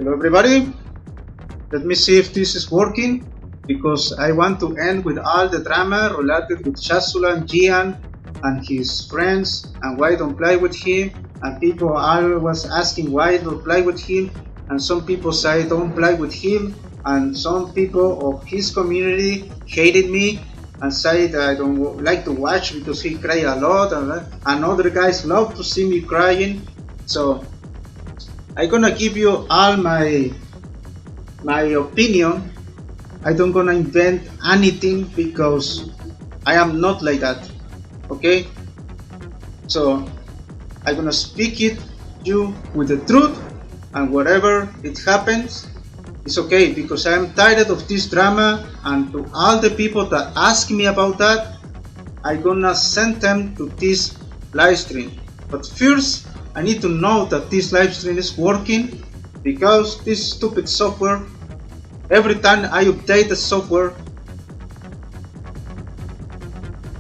Hello everybody, let me see if this is working, because I want to end with all the drama related with Chassulan, Gian and his friends, and why I don't play with him, and people always asking why I don't play with him, and some people say don't play with him, and some people of his community hated me and say that I don't like to watch because he cry a lot, and other guys love to see me crying. So I'm gonna give you all my opinion. I don't gonna invent anything because I am not like that. Okay? So I'm gonna speak it you with the truth, and whatever it happens, it's okay, because I'm tired of this drama, and to all the people that ask me about that, I'm gonna send them to this live stream. But first, I need to know that this live stream is working, because this stupid software, every time I update the software,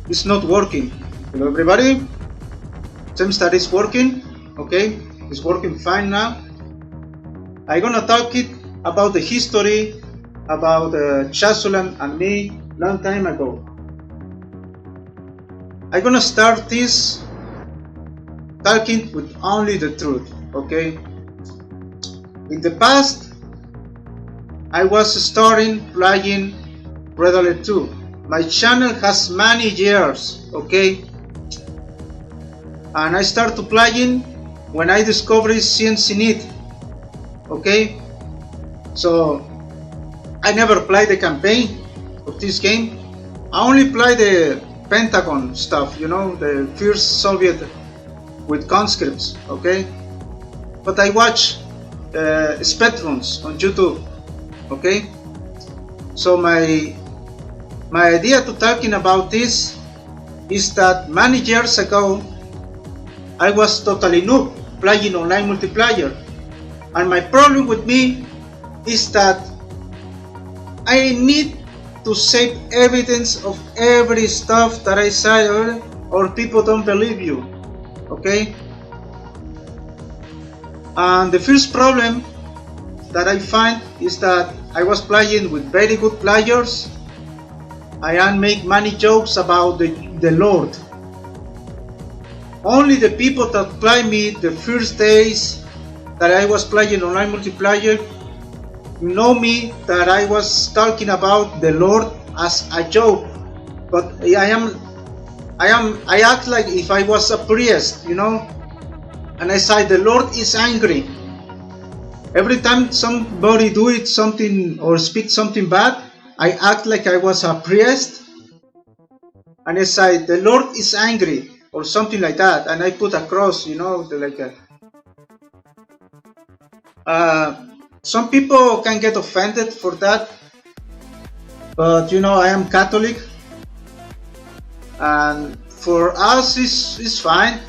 it's not working. Hello everybody, seems that it's working. Okay, it's working fine now. I'm gonna talk it about the history about Chassulan and me long time ago. I'm gonna start this talking with only the truth. Okay, in the past I was starting playing Red Alert 2. My channel has many years, okay, and I started playing when I discovered Ginat. Okay, so I never played the campaign of this game. I only play the Pentagon stuff, you know, the first Soviet with conscripts. Okay, but I watch speedruns on YouTube. Okay, so my idea to talking about this is that many years ago I was totally noob playing online multiplayer, and my problem with me is that I need to save evidence of every stuff that I say, or people don't believe you. Okay, and the first problem that I find is that I was playing with very good players. I make many jokes about the Lord. Only the people that play me the first days that I was playing online multiplayer know me that I was talking about the Lord as a joke, but I act like if I was a priest, you know, and I say the Lord is angry. Every time somebody do it something or speak something bad, I act like I was a priest, and I say the Lord is angry or something like that, and I put a cross, you know, like some people can get offended for that, but you know, I am Catholic, and for us it's fine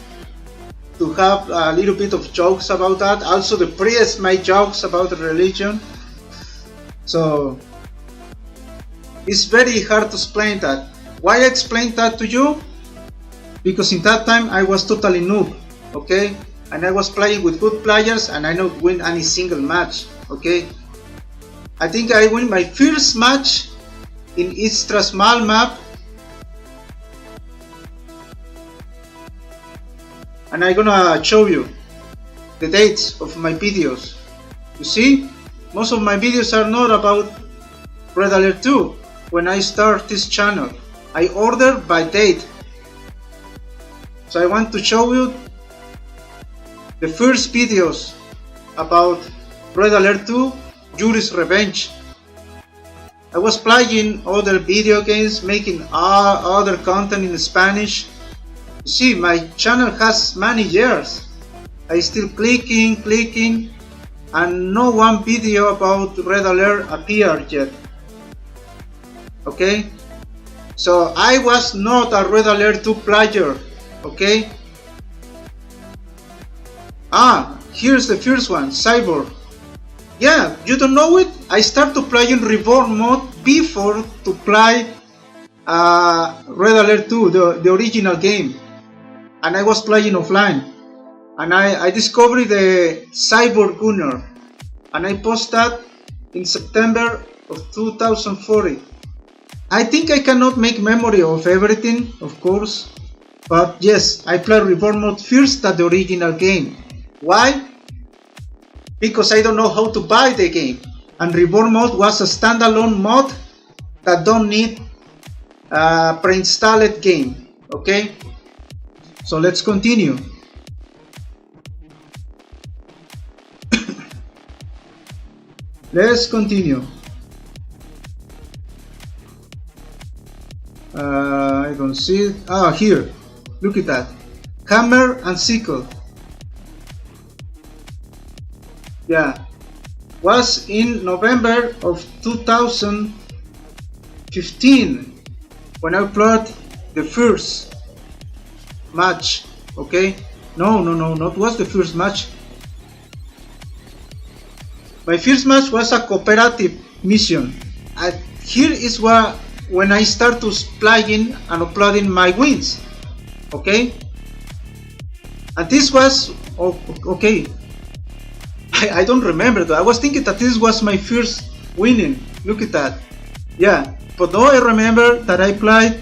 to have a little bit of jokes about that. Also the priests make jokes about the religion, so it's very hard to explain that. Why I explain that to you? Because in that time I was totally noob, okay, and I was playing with good players, and I don't win any single match. Okay, I think I win my first match in extra small map, and I'm gonna show you the dates of my videos. You see, most of my videos are not about Red Alert 2. When I start this channel, I order by date. So I want to show you the first videos about Red Alert 2, Yuri's Revenge. I was playing other video games, making other content in Spanish. You see, my channel has many years. I still clicking, and no one video about Red Alert appeared yet. Okay, so I was not a Red Alert 2 player. Okay, here's the first one, Cyborg. Yeah, you don't know it? I started playing Reborn mode before to play Red Alert 2, the original game, and I was playing offline, and I discovered the Cyborg Gunner, and I post that in September of 2040. I think I cannot make memory of everything, of course, but yes, I played Reborn mode first than the original game. Why? Because I don't know how to buy the game, and Reborn mode was a standalone mod that don't need a pre-installed game. Okay, so let's continue. Let's continue. I don't see it. Ah, here. Look at that. Hammer and sickle. Yeah. Was in November of 2015 when I played the first match. Okay. No, not was the first match. My first match was a cooperative mission. Here is where when I start to playing and uploading my wins. Okay, and this was okay. I don't remember though. I was thinking that this was my first winning. Look at that. Yeah, but now I remember that I played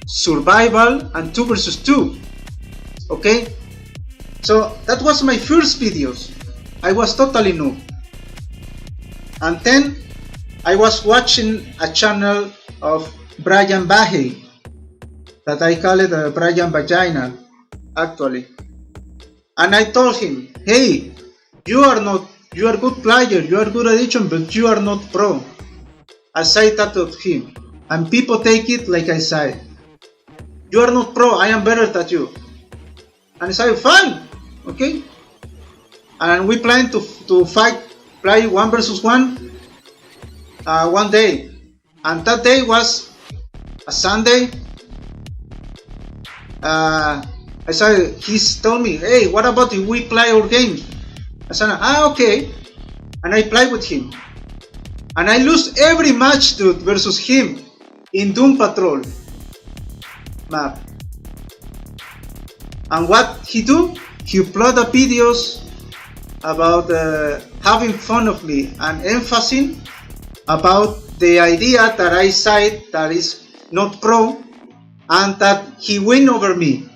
survival and 2 versus 2. Okay, so that was my first videos. I was totally new. And then I was watching a channel of Brian Bahay that I call it Brian Vagina actually, and I told him, hey, you are a good player, you are good addition, but you are not pro. I said that to him, and people take it like I said, you are not pro, I am better than you. And I said, fine, okay, and we plan to play 1 versus 1 one day, and that day was a Sunday. I said, he's told me, hey, what about if we play our game? I said, okay, and I play with him, and I lose every match, dude, versus him in Doom Patrol map. And what he do? He uploaded videos about having fun of me and emphasizing about the idea that I said that is not pro and that he win over me.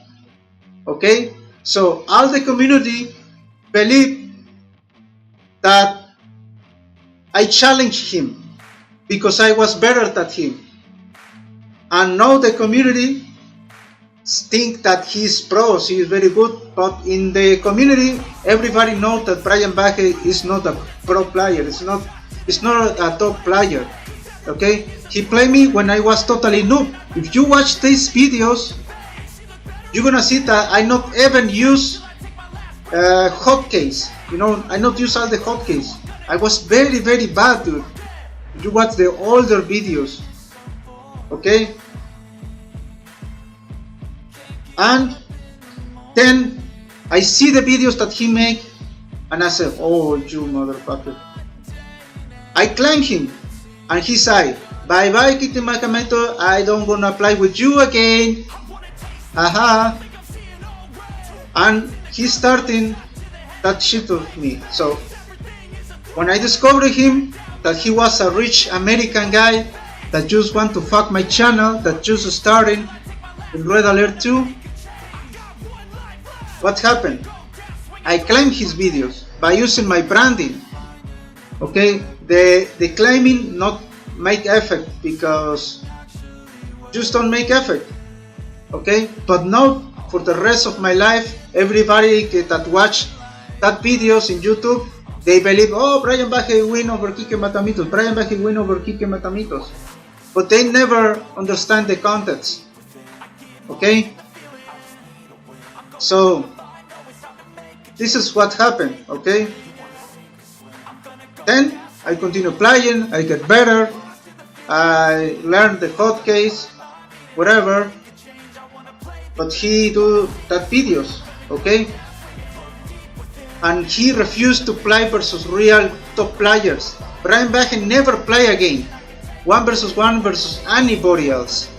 Okay, so all the community believe that I challenged him because I was better than him, and now the community think that he's pro, he is very good, but in the community everybody knows that Brian Bahay is not a pro player, it's not a top player. Okay, he played me when I was totally noob. If you watch these videos, you're gonna see that I not even use hotkeys. You know, I not use all the hotkeys. I was very bad, dude. You watch the older videos, okay? And then I see the videos that he make, and I said, oh, you motherfucker. I claim him, and he said, bye bye Kikematamitos, I don't wanna play with you again. Haha. And he's starting that shit with me. So when I discovered him, that he was a rich American guy that just want to fuck my channel, that just starting in Red Alert 2, what happened? I claimed his videos by using my branding. Okay, the claiming not make effect because just don't make effect. Okay, but now for the rest of my life, everybody that watch that videos in YouTube, they believe, oh, Brian Bahay win over Kikematamitos, Brian Bahay win over Kikematamitos, but they never understand the context. Okay, so this is what happened. Okay, then I continue playing, I get better, I learn the hotkeys, whatever. But he do that videos, okay? And he refused to play versus real top players. Brian Bahay never play again 1 versus 1 versus anybody else,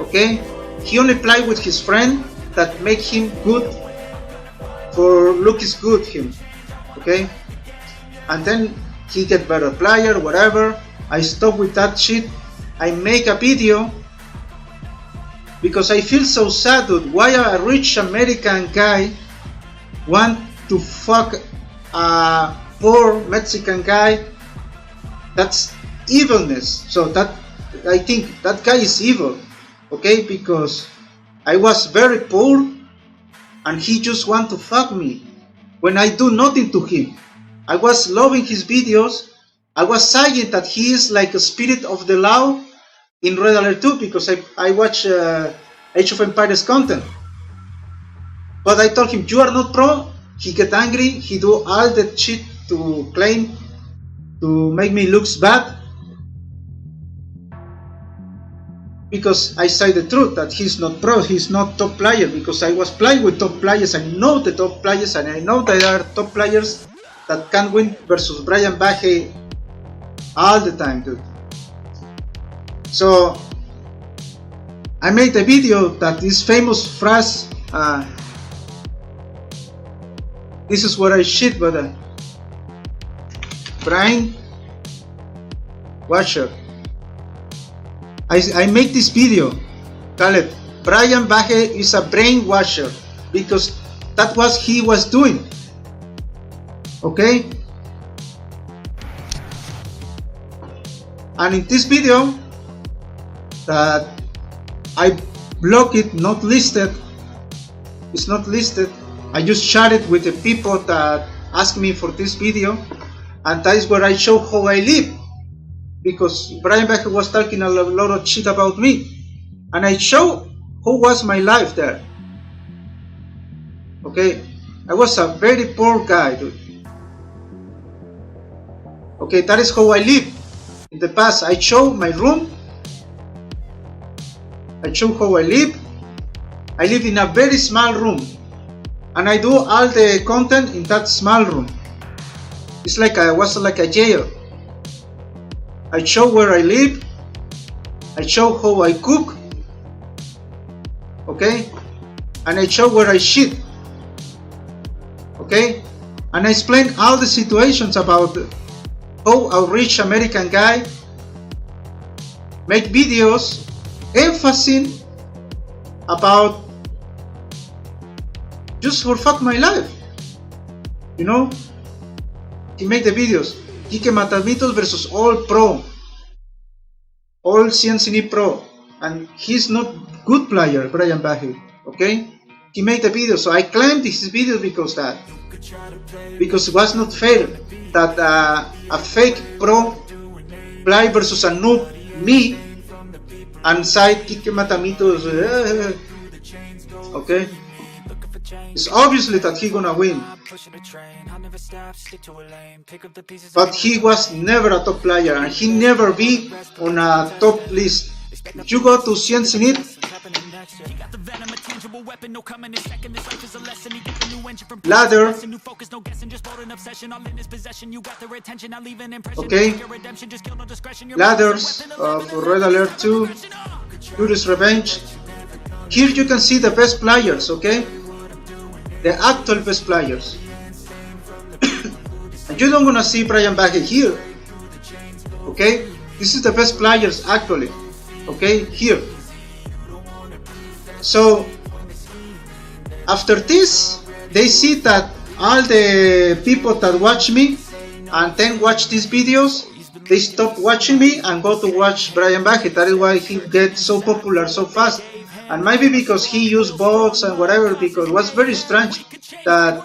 okay? He only play with his friend that make him good for look is good him, okay? and then he get better player, whatever. I stop with that shit. I make a video because I feel so sad, dude. Why a rich American guy want to fuck a poor Mexican guy? That's evilness. So that, I think that guy is evil, okay? Because I was very poor and he just want to fuck me when I do nothing to him. I was loving his videos. I was saying that he is like a spirit of the law in Red Alert 2 because I watch Age of Empires content. But I told him, you are not pro. He get angry. He do all that shit to claim to make me look bad. Because I say the truth that he's not pro, he's not top player, because I was playing with top players. I know the top players and I know there are top players that can win versus Brian Baje all the time, dude. So I made a video that this famous phrase, this is what I shit, but Brian Watcher. I make this video, call it Brian Baje is a brainwasher, because that's what he was doing. Okay? And in this video that I block it, not listed, it's not listed. I just share it with the people that ask me for this video, and that is where I show how I live. Because Brian Baje was talking a lot of shit about me, and I show how was my life there. Okay, I was a very poor guy, dude. Okay, that is how I live. In the past, I show my room. I show how I live. I live in a very small room, and I do all the content in that small room. It's like I was like a jail. I show where I live, I show how I cook, okay, and I show where I shit, okay, and I explain all the situations about how a rich American guy make videos emphasizing about just for fuck my life, you know. He made the videos Kikematamitos versus all pro, all CNCN pro, and he's not good player, Brian Baje, okay? He made the video, so I claimed his video because it was not fair that a fake pro play versus a noob, me, and side Kikematamitos, okay? It's obviously that he gonna win, but he was never a top player and he never be on a top list. If you go to CNCN, ladder, okay, ladders for Red Alert 2, Judas Revenge. Here you can see the best players, okay, the actual best players. And you don't gonna see Brian Baje here, okay? This is the best players actually, okay, here. So after this, they see that all the people that watch me and then watch these videos, they stop watching me and go to watch Brian Baje. That is why he gets so popular so fast. And maybe because he used bots and whatever, because it was very strange that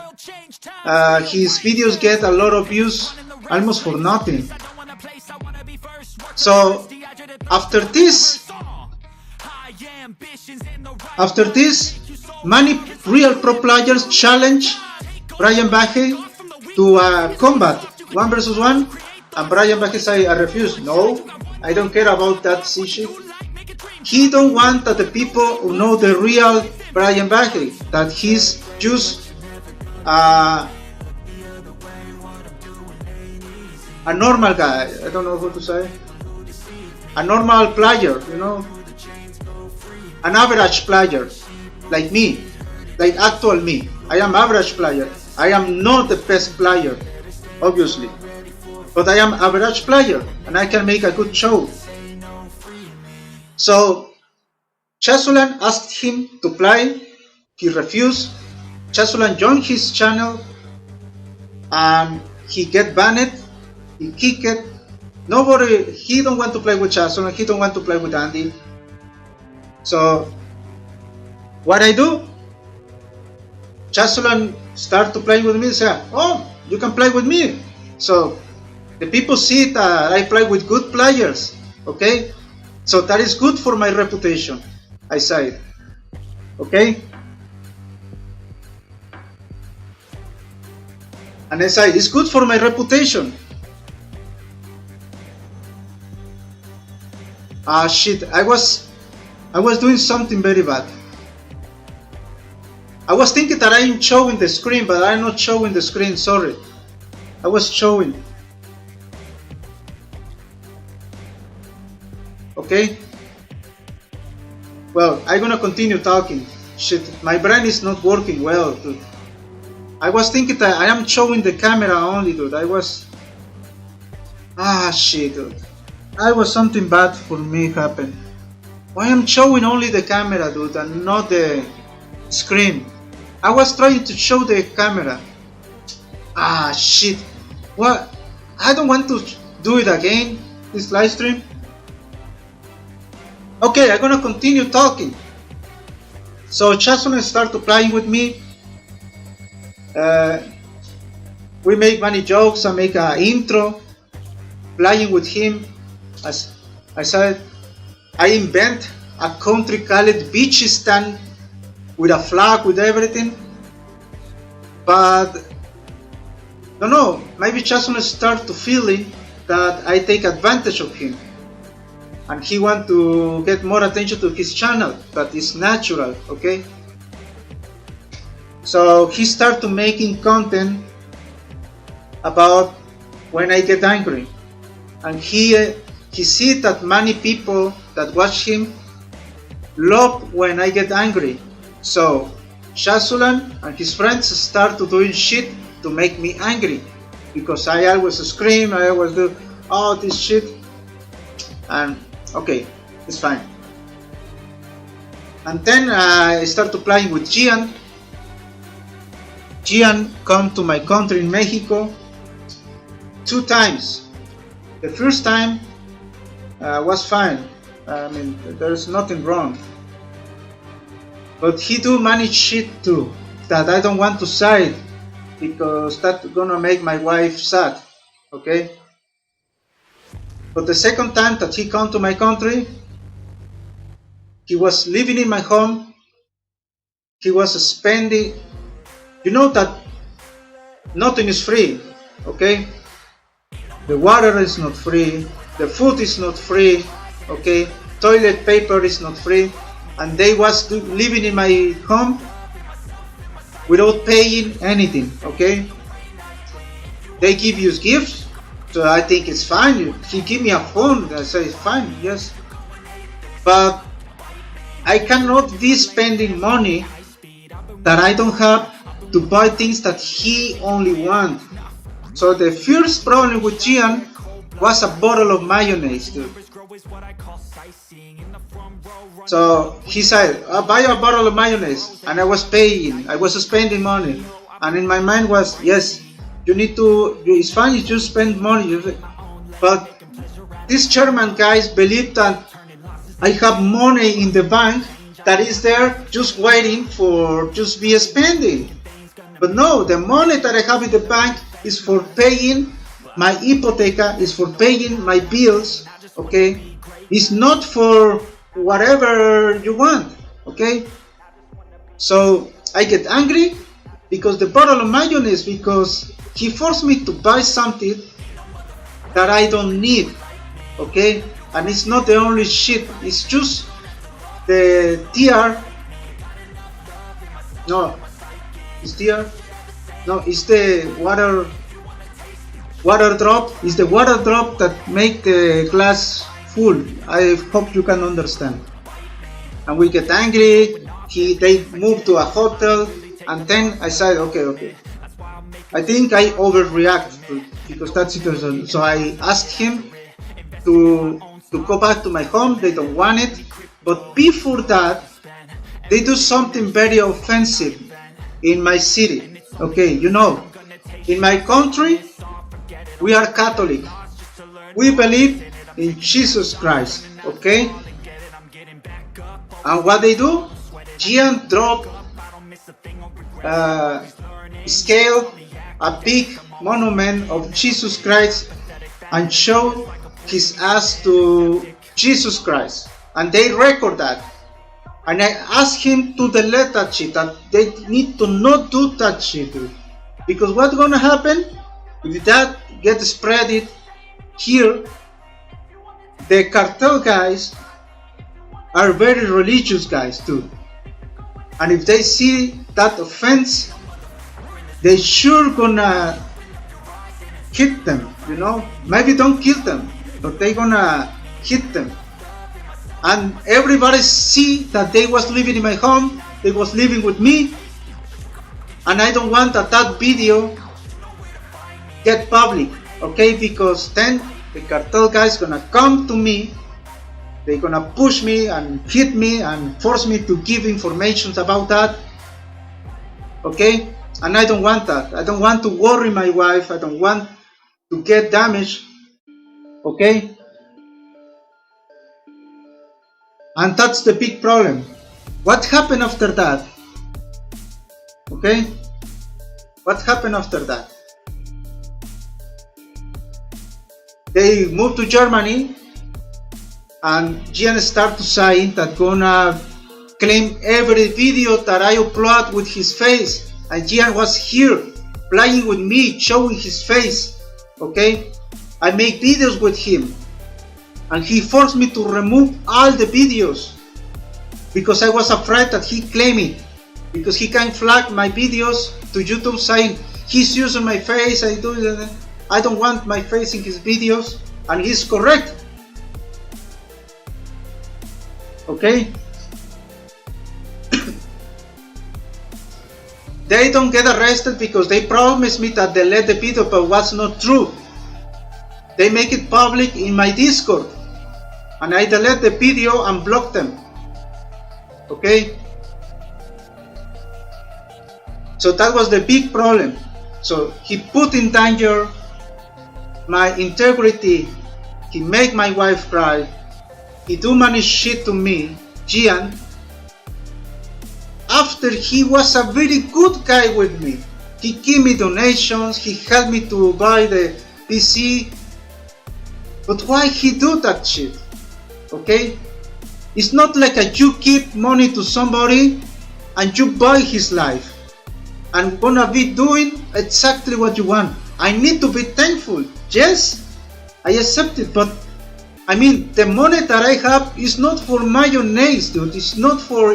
his videos get a lot of views almost for nothing. So after this, many real pro players challenge Brian Baje to a combat 1 versus 1, and Brian Baje say, I refuse. No, I don't care about that shit. He don't want that the people who know the real Brian Baje, that he's just a normal guy. I don't know what to say. A normal player, you know, an average player, like me, like actual me. I am average player. I am not the best player, obviously. but I am average player and I can make a good show. So Chassulan asked him to play, he refused. Chassulan joined his channel and he get banned, he kicked. Nobody, he don't want to play with Chassulan, he don't want to play with Andy. So what I do, Chassulan start to play with me and say, oh, you can play with me. So the people see that I play with good players, okay? So that is good for my reputation, I said, okay? And I said, it's good for my reputation. Ah shit, I was doing something very bad. I was thinking that I'm showing the screen, but I'm not showing the screen, sorry. I was showing. Okay? Well, I'm gonna continue talking. Shit, my brain is not working well, dude. I was thinking that I am showing the camera only, dude. Ah shit, dude. I was something bad for me happened. Why am showing only the camera, dude, and not the screen? I was trying to show the camera. Ah shit. What? I don't want to do it again, this live stream. Okay, I'm gonna continue talking. So Chassulan started playing with me. We make many jokes. I make an intro playing with him. As I said, I invent a country called Beachistan with a flag, with everything. But no, maybe Chassulan start to feeling that I take advantage of him, and he want to get more attention to his channel. That is natural, okay? So he started making content about when I get angry, and he see that many people that watch him love when I get angry. So Zhasulan and his friends start to doing shit to make me angry, because I always scream, I always do all this shit, and okay, it's fine. And then I started playing with Gian. Gian come to my country in Mexico 2 times. The first time was fine. I mean, there's nothing wrong. But he do many shit too that I don't want to say, because that's gonna make my wife sad. Okay. But the second time that he come to my country, he was living in my home. He was spending. You know that nothing is free. Okay. The water is not free. The food is not free. Okay. Toilet paper is not free. And they was living in my home without paying anything, okay? They give you gifts, so I think it's fine. He give me a phone, I say fine, yes. But I cannot be spending money that I don't have to buy things that he only want. So the first problem with Gian was a bottle of mayonnaise, dude. So he said, I'll buy a bottle of mayonnaise, and I was paying, I was spending money, and in my mind was, yes, you need to, it's fine if you spend money, but these German guys believe that I have money in the bank that is there just waiting for just be spending. But no, the money that I have in the bank is for paying my hipoteca, is for paying my bills, okay? It's not for whatever you want, okay? So I get angry because the bottle of mayonnaise, because he forced me to buy something that I don't need, okay? And it's not the only shit, it's just the TR. No, it's TR. No, it's the water drop. It's the water drop that make the glass full. I hope you can understand. And we get angry. They moved to a hotel, and then I said, okay. I think I overreact because that situation. So I asked him to go back to my home. They don't want it. But before that, they do something very offensive in my city. Okay, you know, in my country, we are Catholic. We believe in Jesus Christ. Okay? And what they do? Gian dropped scale a big monument of Jesus Christ and show his ass to Jesus Christ, and they record that. And I asked him to delete that shit, that they need to not do that shit, because what's gonna happen if that gets spread it here? The cartel guys are very religious guys too, and if they see that offense, they sure gonna hit them, you know, maybe don't kill them, but they gonna hit them. And everybody see that they was living in my home, they was living with me, and I don't want that video get public, okay, because then the cartel guys gonna come to me, they gonna push me and hit me and force me to give information about that, okay, and I don't want that. I don't want to worry my wife, I don't want to get damaged, okay. And that's the big problem. What happened after that? Okay? What happened after that? They moved to Germany, and Gian started to say that gonna claim every video that I upload with his face. And Gian was here playing with me, showing his face. Okay? I make videos with him. And he forced me to remove all the videos because I was afraid that he claimed it, because he can flag my videos to YouTube saying he's using my face, I don't want my face in his videos, and he's correct. Okay? They don't get arrested because they promised me that they let the video, but what's not true. They make it public in my Discord, and I delete the video and block them. Okay? So that was the big problem. So he put in danger my integrity, he made my wife cry, he do many shit to me, Gian, after he was a very good guy with me. He gave me donations, he helped me to buy the PC. But why he do that shit? Okay? It's not like you give money to somebody and you buy his life. I'm gonna be doing exactly what you want. I need to be thankful. Yes, I accept it, but I mean, the money that I have is not for mayonnaise, dude. It's not for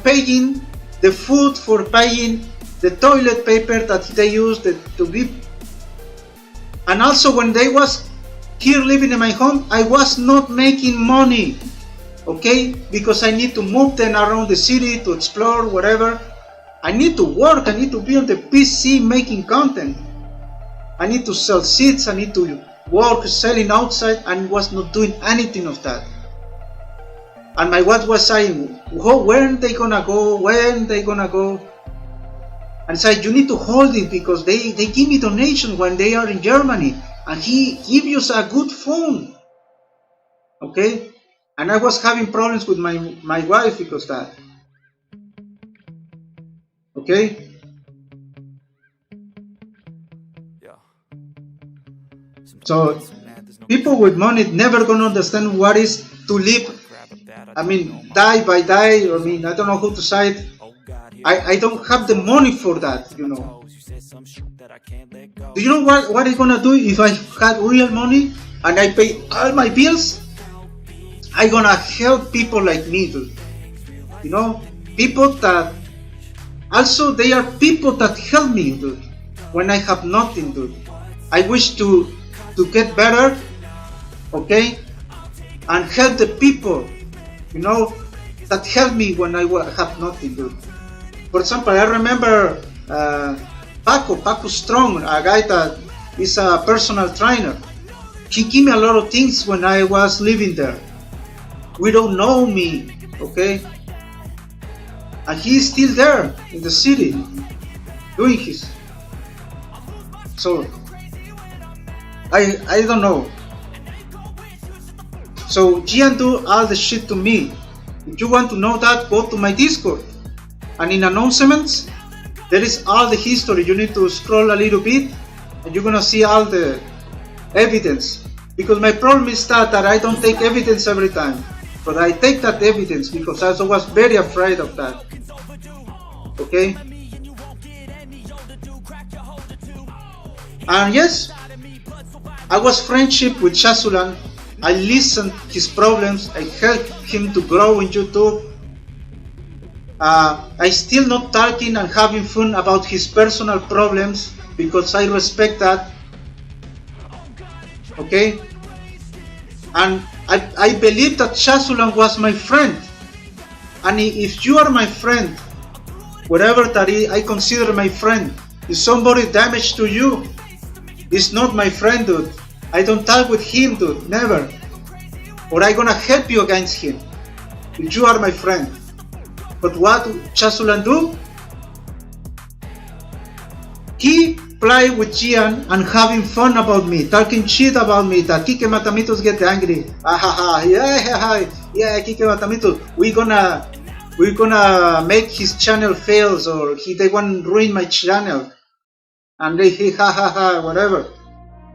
paying the food, for paying the toilet paper that they use to be. And also when they was here living in my home, I was not making money, okay, because I need to move them around the city to explore whatever. I need to work, I need to be on the PC making content, I need to sell seeds, I need to work selling outside, and was not doing anything of that. And my wife was saying, when are they gonna go, when are they gonna go? And I said, you need to hold it because they give me donation when they are in Germany, and he give you a good phone, okay? And I was having problems with my wife because that, okay? So people with money never gonna understand what is to live, I mean, die by die. I mean, I don't know how to say it. I don't have the money for that, you know. Do you know what I'm gonna do if I had real money and I pay all my bills? I'm gonna help people like me, dude. You know, people that also they are people that help me, dude, when I have nothing, dude. I wish to get better, okay, and help the people, you know, that help me when I have nothing, dude. For example, I remember Paco Strong, a guy that is a personal trainer. He gave me a lot of things when I was living there. We don't know me, okay? And he's still there in the city, doing his. So, I don't know. So Gian do all the shit to me. If you want to know that, go to my Discord. And in announcements, there is all the history. You need to scroll a little bit and you're gonna see all the evidence. Because my problem is that I don't take evidence every time. But I take that evidence because I was very afraid of that. Okay? And yes, I was friendship with Chassulan. I listened his problems. I helped him to grow in YouTube. I still not talking and having fun about his personal problems because I respect that. Okay? And I believe that Zhasulan was my friend. And if you are my friend, whatever that I consider my friend, if somebody damaged to you, it's not my friend, dude. I don't talk with him, dude. Never. Or I gonna help you against him. If you are my friend. But what Chassulan do? He play with Gian and having fun about me, talking shit about me, that Kikematamitos get angry. Yeah, Kikematamitos, we're gonna make his channel fails, or they want to ruin my channel. And they whatever.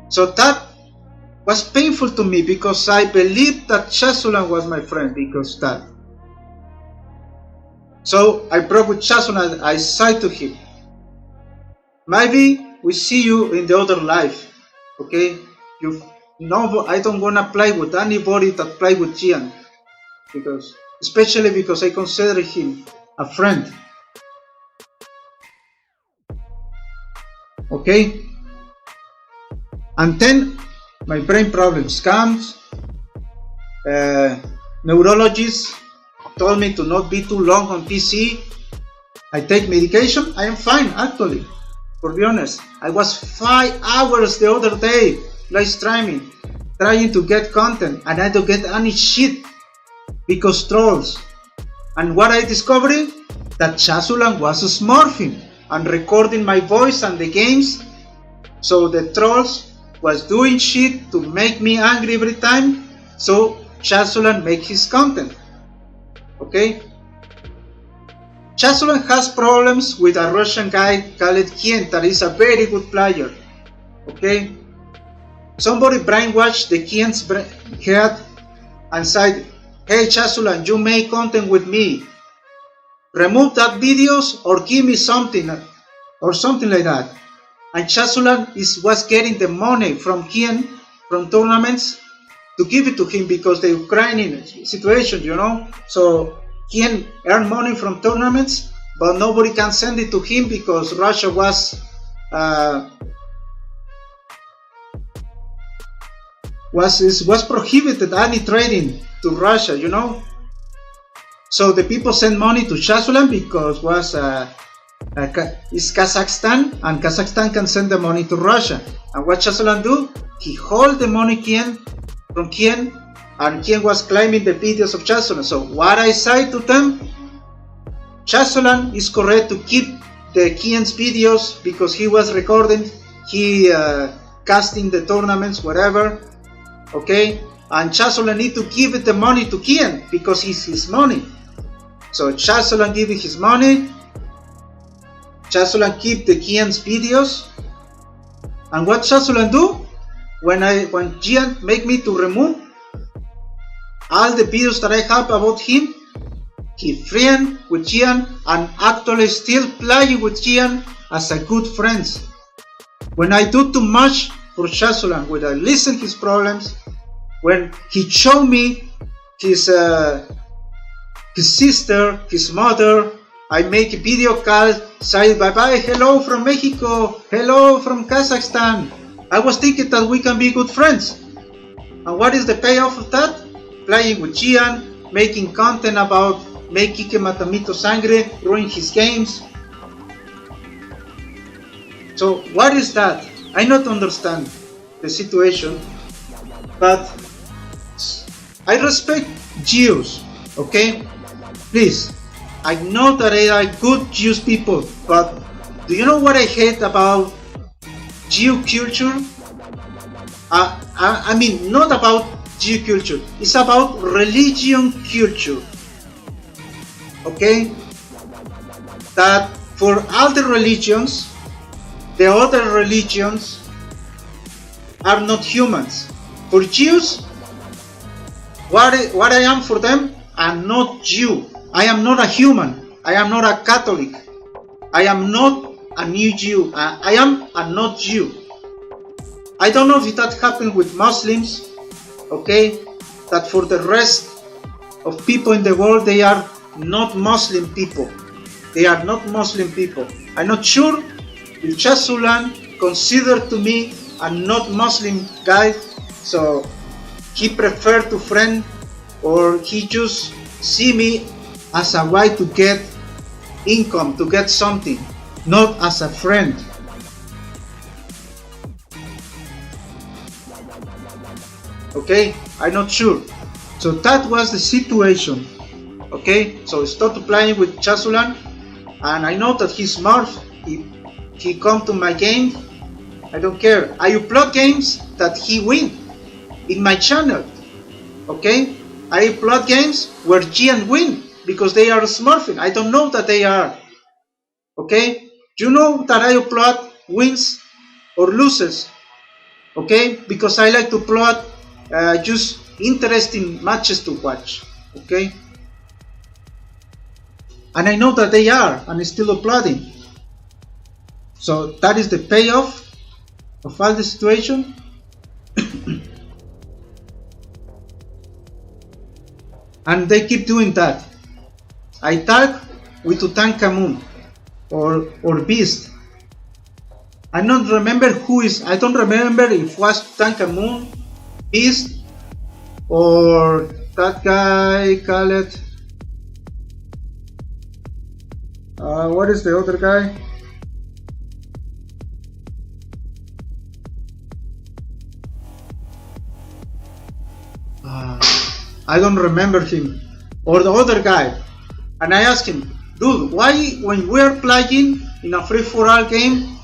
So that was painful to me because I believed that Chassulan was my friend because that. So I broke with Chassulan. I said to him, maybe we see you in the other life, okay? I don't wanna play with anybody that play with Gian, especially because I consider him a friend. Okay? And then my brain problems comes. Neurologist told me to not be too long on PC. I take medication. I am fine, actually. For be honest, I was 5 hours the other day live streaming, trying to get content, and I don't get any shit because trolls. And what I discovered, that Chassulan was smurfing and recording my voice and the games. So the trolls was doing shit to make me angry every time. So Chassulan make his content. Okay? Chassulan has problems with a Russian guy called Gian that is a very good player. Okay? Somebody brainwashed the Gian's head and said, hey Chassulan, you make content with me. Remove that videos or give me something or something like that. And Chassulan was getting the money from Gian, from tournaments, to give it to him because the Ukrainian situation, you know. So Gian earned money from tournaments, but nobody can send it to him because Russia was prohibited any trading to Russia, you know. So the people send money to Chassulan because it's Kazakhstan, and Kazakhstan can send the money to Russia. And what Chassulan do? He hold the money from Gian, and Gian was claiming the videos of Chassulan. So what I say to them, Chassulan is correct to keep the Gian's videos because he was recording, he casting the tournaments, whatever. Okay, and Chassulan need to give the money to Gian because it's his money. So Chassulan giving his money, Chassulan keep the Gian's videos. And what Chassulan do? When Gian make me to remove all the videos that I have about him, he friend with Gian and actually still playing with Gian as a good friends. When I do too much for Chassulan, when I listen his problems, when he showed me his sister, his mother, I make a video call, say bye bye, hello from Mexico, hello from Kazakhstan. I was thinking that we can be good friends. And what is the payoff of that? Playing with Gian, making content about making Kikematamitos angry, ruining his games. So what is that? I not understand the situation, but I respect Jews, okay? Please, I know that they are good Jewish people, but do you know what I hate about Jew culture? I mean, not about Jew culture, it's about religion culture, okay? That for all the religions, the other religions are not humans. For Jews, what I am for them, I'm not Jew. I am not a human. I am not a Catholic. I am not a new Jew. I am a not Jew. I don't know if that happened with Muslims, okay? That for the rest of people in the world, they are not Muslim people. They are not Muslim people. I'm not sure if Chassulan considered to me a not Muslim guy, so he preferred to friend, or he just see me as a way to get income, to get something, not as a friend. Okay, I'm not sure. So that was the situation. Okay, so I started playing with Zhasulan, and I know that he's smart. He come to my game. I don't care. I upload games that he win in my channel. Okay, I upload games where Gian win because they are smurfing. I don't know that they are. Okay, you know that I upload wins or loses. Okay, because I like to upload just interesting matches to watch. Okay, and I know that they are, and I'm still uploading. So that is the payoff of all the situation. And they keep doing that. I tag with Tutankhamun or Beast. I don't remember who is. I don't remember if it was Tutankhamun, Beast, or that guy. Call it. What is the other guy? I don't remember him, or the other guy. And I asked him, dude, why when we're playing in a free-for-all game,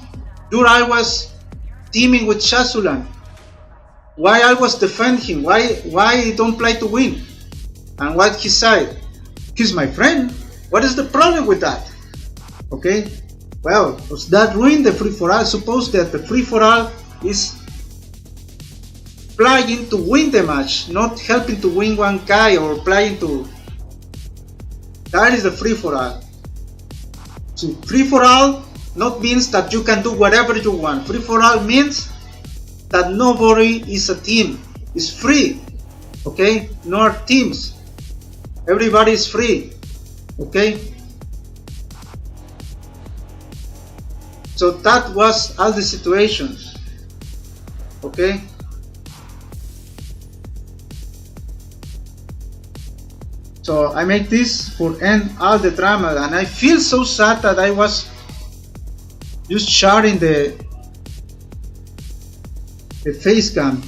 you're always teaming with Zhasulan? Why I was defending him? Why don't play to win? And what he said, he's my friend. What is the problem with that? Okay, well, does that ruin the free-for-all? Suppose that the free-for-all is playing to win the match, not helping to win one guy or playing to... That is the free-for-all. So free-for-all not means that you can do whatever you want. Free-for-all means that nobody is a team. It's free. Okay? No are teams. Everybody is free. Okay? So that was all the situations. Okay? So I make this for end all the drama, and I feel so sad that I was just sharing the face cam.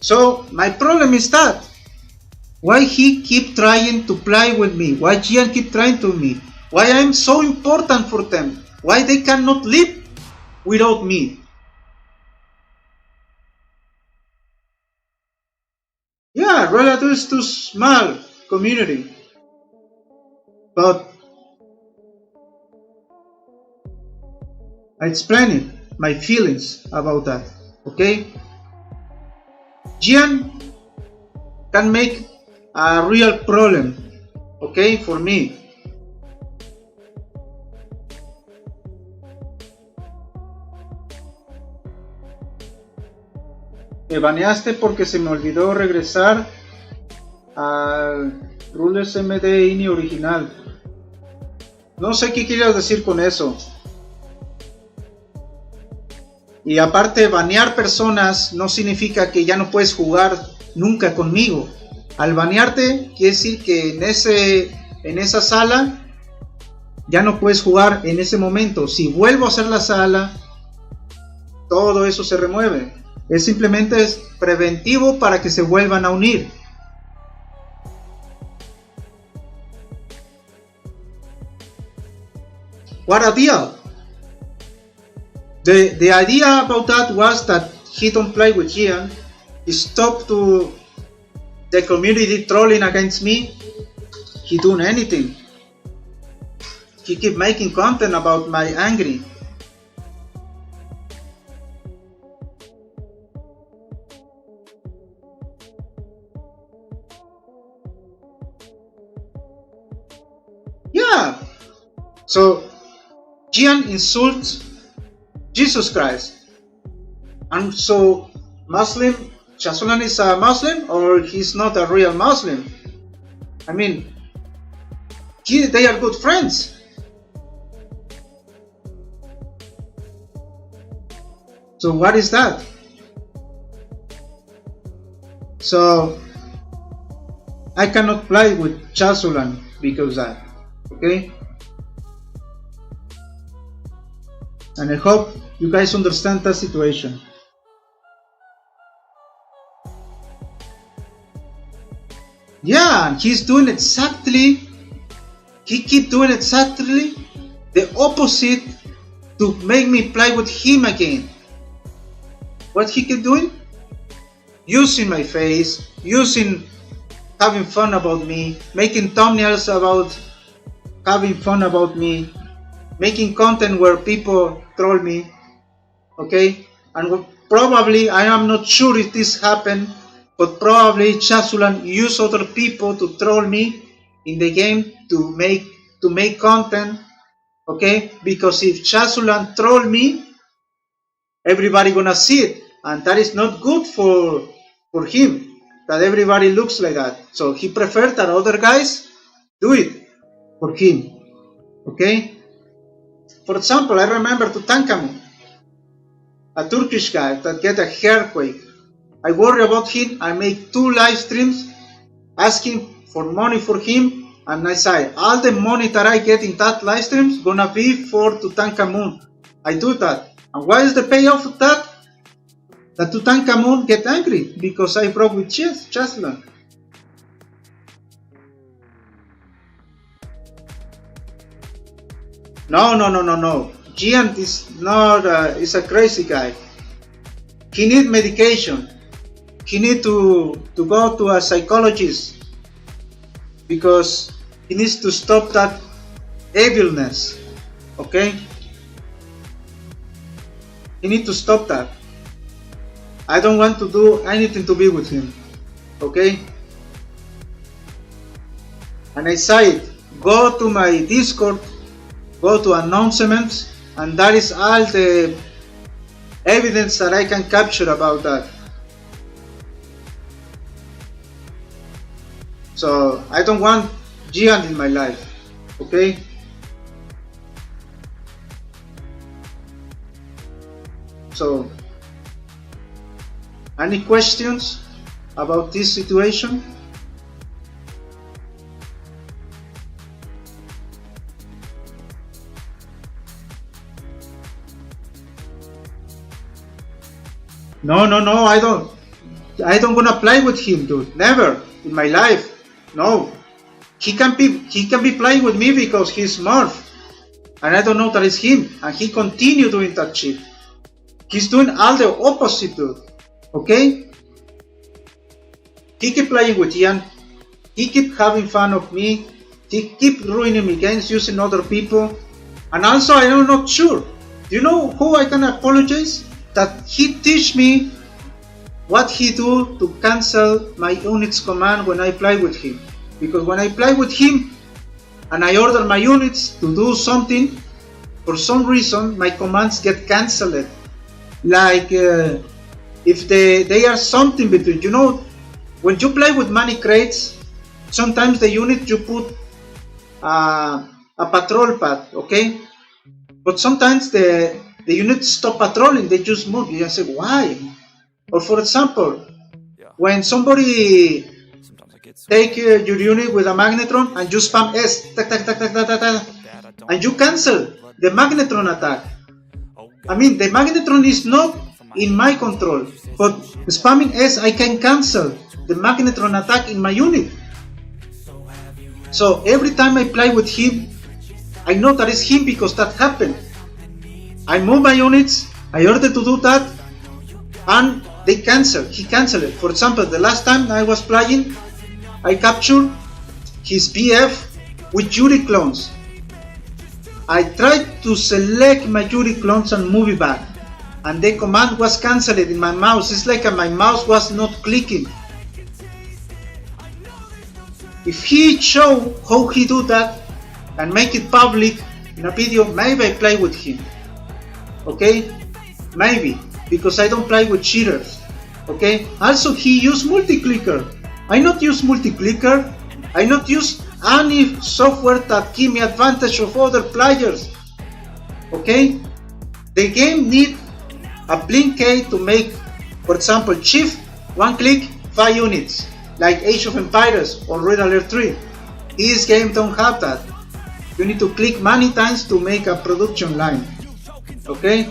So my problem is that why he keep trying to play with me, why Gian keep trying to me, why I'm so important for them, why they cannot live without me. Yeah, relative is too small community, but I explain my feelings about that. Okay, Gian can make a real problem. Okay, for me. Me baneaste porque se me olvidó regresar al Rules MD INI original. No sé qué quieres decir con eso. Y aparte, banear personas no significa que ya no puedes jugar nunca conmigo. Al banearte quiere decir que en esa sala ya no puedes jugar en ese momento. Si vuelvo a hacer la sala, todo eso se remueve. Es simplemente preventivo para que se vuelvan a unir. What a deal! The idea about that was that he don't play with Gian. He stopped to the community trolling against me. He doing anything. He keep making content about my angry. Yeah. So Gian insults Jesus Christ. And so Muslim, Chassulan is a Muslim, or he's not a real Muslim? I mean, they are good friends. So what is that? So I cannot play with Zhasulan because of that. Okay? And I hope you guys understand that situation. Yeah, and he's doing exactly, he keep doing exactly the opposite to make me play with him again. What he keep doing? Using my face, having fun about me, making thumbnails about having fun about me, making content where people troll me, okay? And probably, I am not sure if this happened, but probably Chassulan used other people to troll me in the game to make content, okay? Because if Chassulan troll me, everybody gonna see it, and that is not good for him, that everybody looks like that. So he preferred that other guys do it for him, okay? For example, I remember Tutankhamun, a Turkish guy that get a earthquake. I worry about him. I make 2 live streams asking for money for him, and I say all the money that I get in that live streams gonna be for Tutankhamun. I do that, and what is the payoff of that? That Tutankhamun get angry because I broke with Chassulan. No. Gian is not. Is a crazy guy. He need medication. He need to go to a psychologist because he needs to stop that evilness. Okay. He need to stop that. I don't want to do anything to be with him. Okay. And I say it. Go to my Discord. Go to announcements, and that is all the evidence that I can capture about that. So I don't want Gian in my life, okay? So, any questions about this situation? No, I don't gonna play with him, dude. Never in my life. No. He can be playing with me because he's Smurf. And I don't know that is him. And he continue doing that shit. He's doing all the opposite, dude. Okay? He keep playing with Gian. He keep having fun of me. He keep ruining me games using other people. And also I am not sure. Do you know who I can apologize? That he teach me what he do to cancel my units command when I play with him. Because when I play with him and I order my units to do something, for some reason my commands get cancelled. Like if they are something between, you know, when you play with money crates, sometimes the unit you put a patrol pad, okay? But sometimes the units stop patrolling, they just move. You just say, why? Or for example, when somebody take your unit with a magnetron and you spam S, tac, tac, tac, tac, tac, tac, tac, and you cancel the magnetron attack. I mean, the magnetron is not in my control, but spamming S, I can cancel the magnetron attack in my unit. So every time I play with him, I know that it's him because that happened. I move my units, I order to do that, and they cancel. He canceled it. For example, the last time I was playing, I captured his BF with Yuri clones. I tried to select my Yuri clones and move it back, and the command was cancelled in my mouse. It's like my mouse was not clicking. If he show how he do that and make it public in a video, maybe I play with him. Okay, maybe, because I don't play with cheaters. Okay, also he use multi-clicker. I not use multi-clicker. I not use any software that give me advantage of other players. Okay, the game need a blink key to make, for example, shift, one click, 5 units, like Age of Empires or Red Alert 3. This game don't have that. You need to click many times to make a production line. Okay,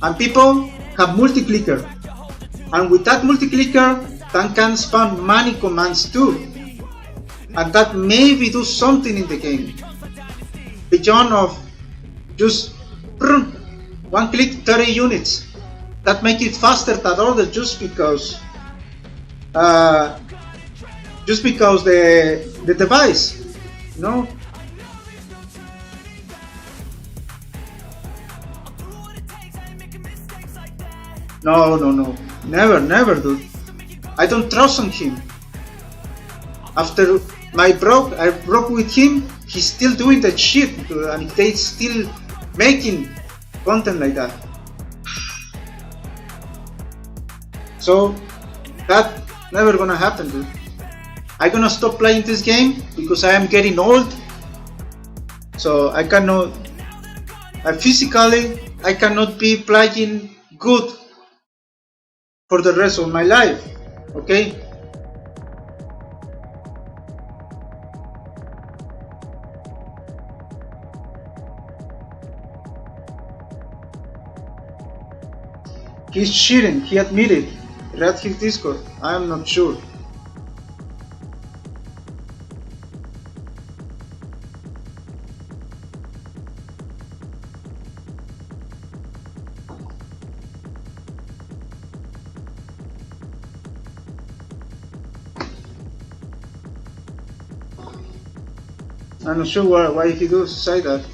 and people have multi-clicker, and with that multi-clicker they can spam many commands too, and that maybe do something in the game beyond of just one click 30 units. That make it faster than others just because the device, you know. No, never, dude. I don't trust on him. After I broke with him, he's still doing that shit, and they still making content like that. So that never gonna happen, dude. I'm gonna stop playing this game because I am getting old. So I cannot, physically, I cannot be playing good for the rest of my life. Okay? He's cheating, he admitted. Read his Discord, I am not sure. I'm not sure why he does say that.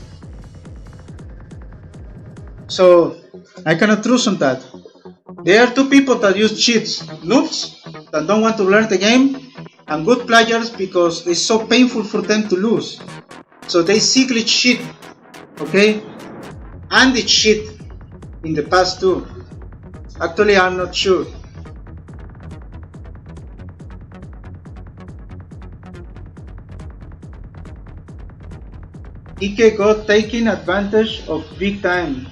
So I cannot trust on that. There are two people that use cheats: noobs that don't want to learn the game, and good players because it's so painful for them to lose. So they secretly cheat, okay? And they cheat in the past too. Actually, I'm not sure. Ike got taken advantage of big time.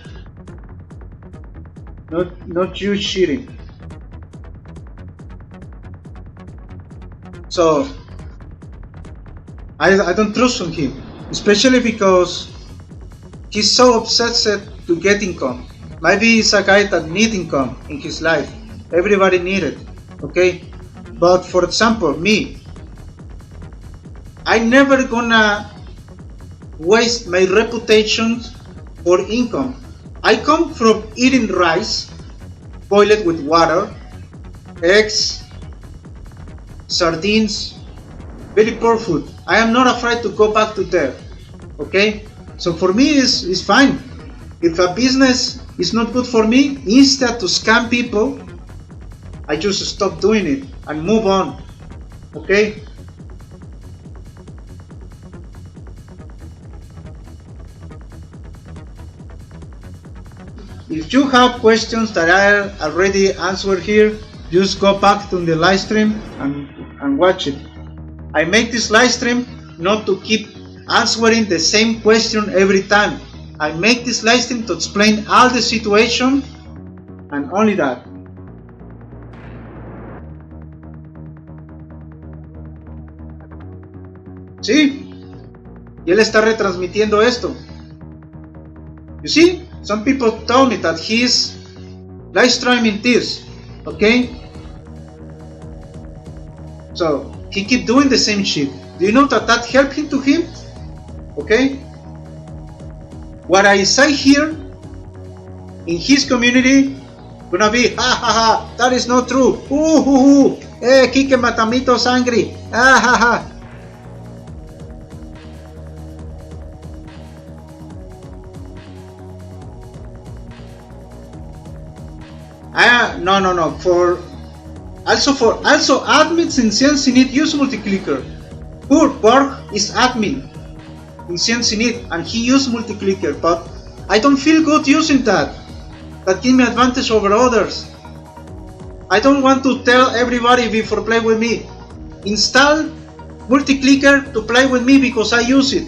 Not you cheating. So I don't trust on him, especially because he's so obsessed to get income. Maybe he's a guy that needs income in his life. Everybody needs it, okay? But for example, me, I never gonna waste my reputation for income. I come from eating rice, boiled with water, eggs, sardines, very poor food. I am not afraid to go back to there, okay? So for me, it's fine. If a business is not good for me, instead to scam people, I just stop doing it and move on, okay? If you have questions that I already answered here, just go back to the live stream and watch it. I make this live stream not to keep answering the same question every time. I make this live stream to explain all the situation and only that. See? Y él está retransmitiendo esto. You see, some people told me that he's live streaming this, okay? So he keep doing the same shit. Do you know that that helped him to him? Okay? What I say here in his community gonna be ha ha ha, that is not true. Kikematamitos angry. Ha ha ha. No. For admins in CNC use multi-clicker. Poor Borg is admin in CNC and he used multi-clicker, but I don't feel good using that. That gives me advantage over others. I don't want to tell everybody before play with me, install multi-clicker to play with me because I use it.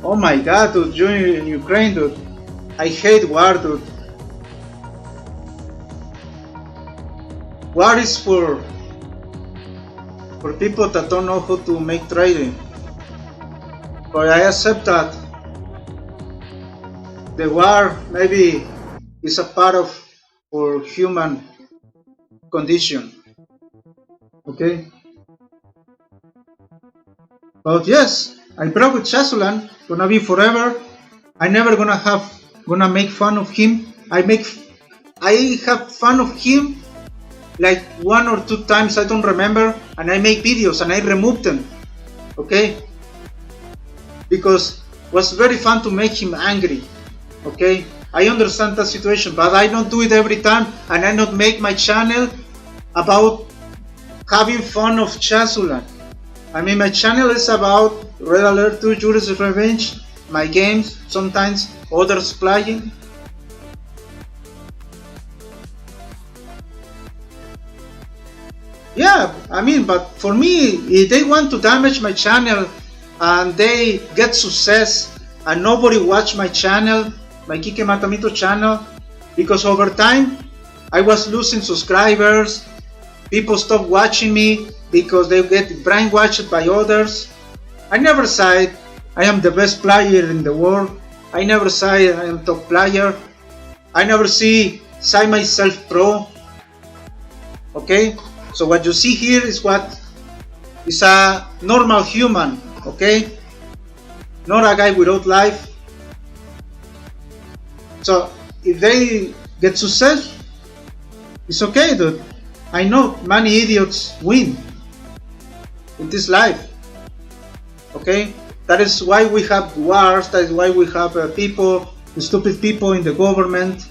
Oh my god, dude, you're in Ukraine, dude. I hate war, dude. War is for people that don't know how to make trading. But I accept that the war maybe is a part of our human condition. Okay? But yes, I broke with Chassulan, gonna be forever. I never gonna make fun of him. I have fun of him like 1 or 2 times, I don't remember, and I make videos and I remove them. Okay? Because it was very fun to make him angry. Okay? I understand that situation, but I don't do it every time, and I don't make my channel about having fun of Chassulan. I mean, my channel is about Red Alert 2, Juris Revenge, my games, sometimes others playing. Yeah, I mean, but for me, if they want to damage my channel and they get success and nobody watch my channel, my Kikematamitos channel, because over time I was losing subscribers, people stopped watching me because they get brainwashed by others. I never said I am the best player in the world. I never say I am top player. I never say myself pro. Okay? So what you see here is what is a normal human, okay? Not a guy without life. So if they get success, it's okay, dude. I know many idiots win in this life, okay? That is why we have wars, that is why we have stupid people in the government,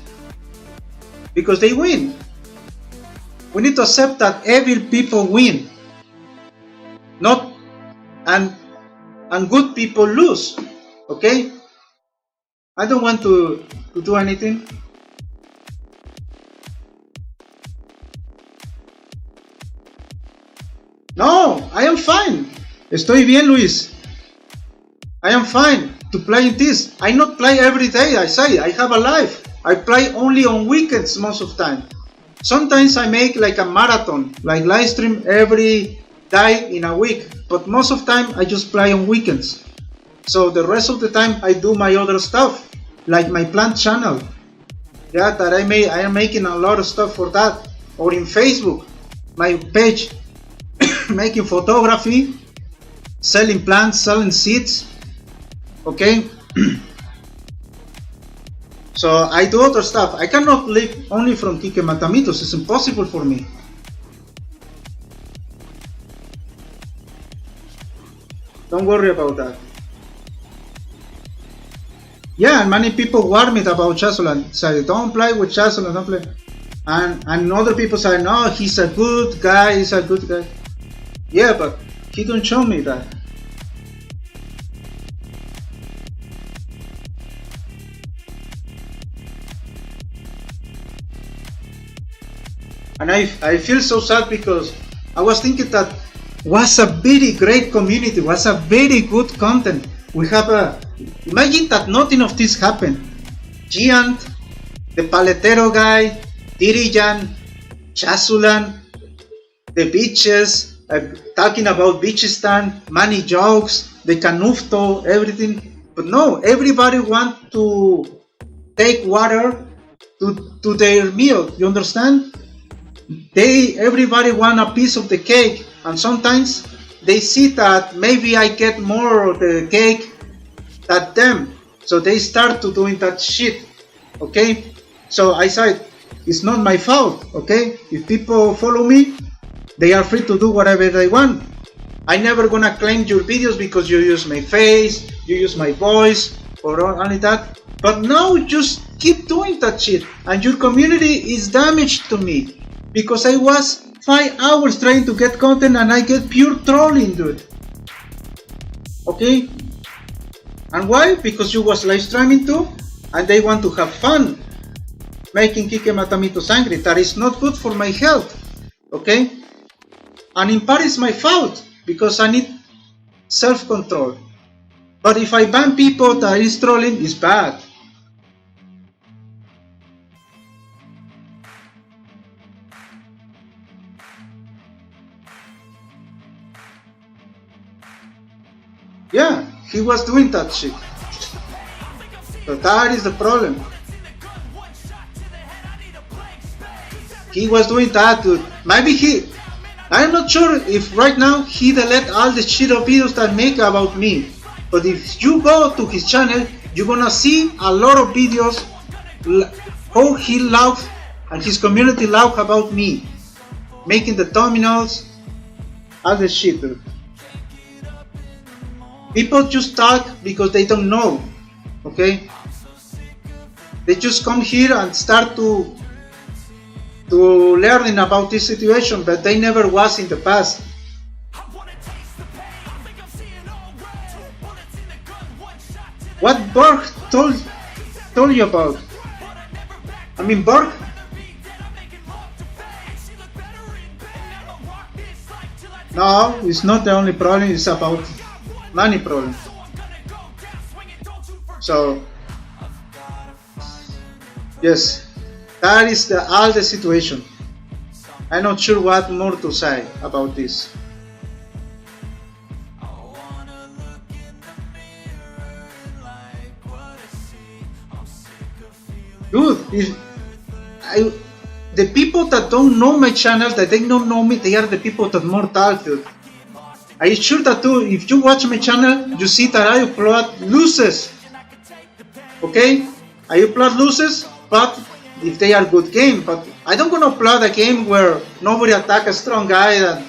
because they win. We need to accept that evil people win, not and good people lose. Okay? I don't want to do anything. No, I am fine. Estoy bien, Luis. I am fine to play in this. I not play every day. I say I have a life. I play only on weekends most of the time. Sometimes I make like a marathon, like live stream every day in a week, but most of the time I just play on weekends. So the rest of the time I do my other stuff, like my plant channel. Yeah, that I am making a lot of stuff for that. Or in Facebook, my page, making photography, selling plants, selling seeds. Okay? So I do other stuff. I cannot live only from Kikematamitos. It's impossible for me. Don't worry about that. Yeah, and many people warn me about Chassulan. Say, don't play with Chassulan, don't play. And other people say, no, he's a good guy, he's a good guy. Yeah, but he don't show me that. And I feel so sad because I was thinking that was a very great community, was a very good content. We have imagine that nothing of this happened. Gian, the paletero guy, Dirijan, Chassulan, the beaches, talking about Beachistan, money jokes, the canufto, everything. But no, everybody want to take water to their meal. You understand? Everybody want a piece of the cake, and sometimes they see that maybe I get more of the cake than them, so they start to doing that shit. Okay, so I said it's not my fault. Okay, if people follow me, they are free to do whatever they want. I never gonna claim your videos because you use my face, you use my voice, or only that. But now just keep doing that shit, and your community is damaged to me because I was 5 hours trying to get content and I get pure trolling, dude. Okay? And why? Because you was live streaming too, and they want to have fun making Kikematamitos angry. That is not good for my health. Okay? And in part it's my fault because I need self-control. But if I ban people that is trolling, it's bad. Yeah, he was doing that shit. So that is the problem. He was doing that, dude. Maybe I'm not sure if right now he delete all the shit of videos that make about me. But if you go to his channel, you're gonna see a lot of videos how he laugh and his community laugh about me. Making the thumbnails, all the shit, dude. People just talk because they don't know, okay? They just come here and start to learning about this situation, but they never was in the past. What Borg told you about? I mean, Borg? No, it's not the only problem, it's about money problem. So, yes, that is all the situation. I'm not sure what more to say about this. Dude, the people that don't know my channel, that they don't know me, they are the people that more talk, dude. I'm sure that too, if you watch my channel, you see that I upload losses. Okay? I upload losses, but if they are good game, but I don't gonna upload a game where nobody attack a strong guy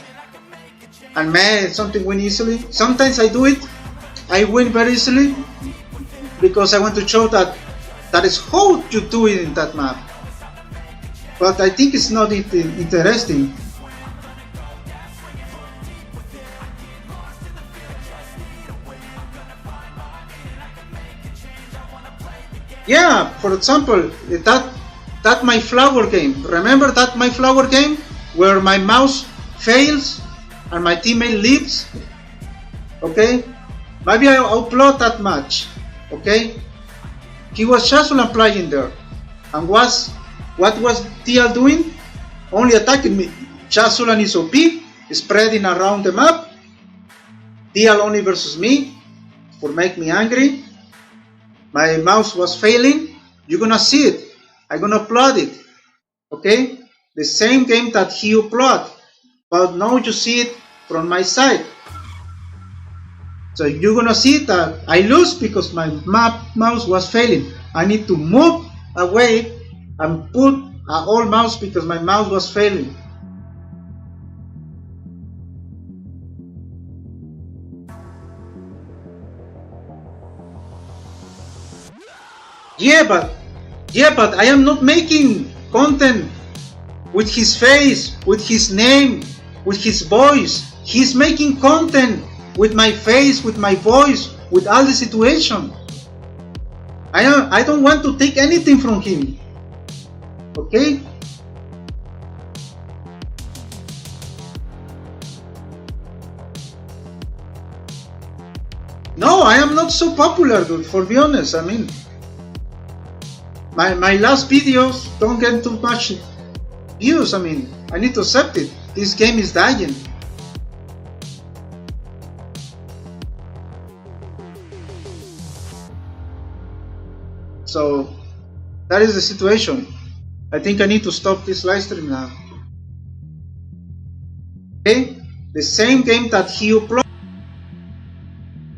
and man, something win easily. Sometimes I do it, I win very easily, because I want to show that is how you do it in that map. But I think it's not interesting. Yeah, for example, that my flower game. Remember that my flower game where my mouse fails and my teammate leaves? Okay, maybe I upload that match. Okay, he was Zhasulan playing there, and what was TL doing? Only attacking me. Chassulan is OP, spreading around the map. TL only versus me for make me angry. My mouse was failing. You're gonna see it. I'm gonna upload it. Okay? The same game that he uploaded. But now you see it from my side. So you're gonna see that I lose because my mouse was failing. I need to move away and put an old mouse because my mouse was failing. Yeah, but I am not making content with his face, with his name, with his voice. He's making content with my face, with my voice, with all the situation. I don't want to take anything from him. Okay? No, I am not so popular, dude, for be honest. I mean, my last videos don't get too much views. I mean, I need to accept it. This game is dying. So that is the situation. I think I need to stop this live stream now. Okay, the same game that he uploaded.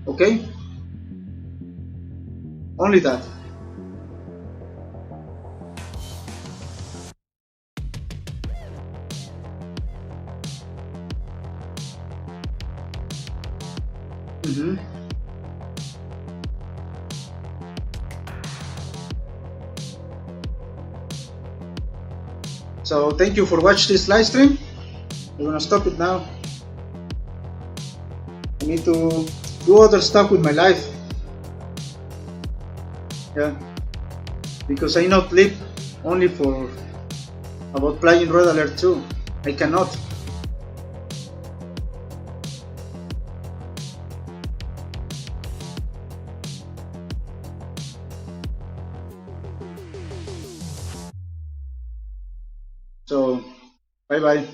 Okay, only that. So thank you for watching this live stream. I'm gonna stop it now. I need to do other stuff with my life. Yeah, because I not live only for about playing Red Alert 2. I cannot. So, bye bye.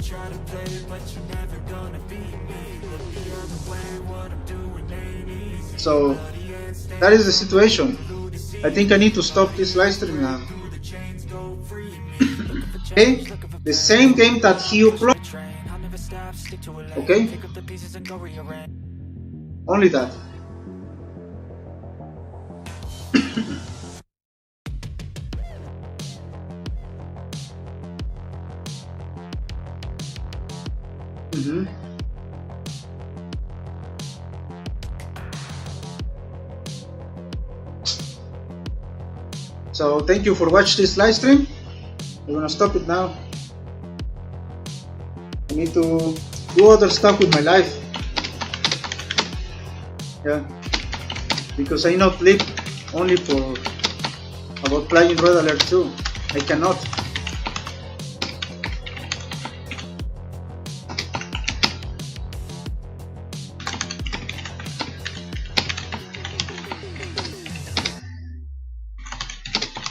Try to play, but you're never gonna beat me. Look the other way, what I'm doing ain't easy. So that is the situation. I think I need to stop this live stream now. Okay, the same game that he uploaded. Okay, only that. So thank you for watching this live stream. I'm gonna stop it now. I need to do other stuff with my life. Yeah, because I not live only for about playing Red Alert 2. I cannot.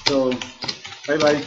So, bye bye.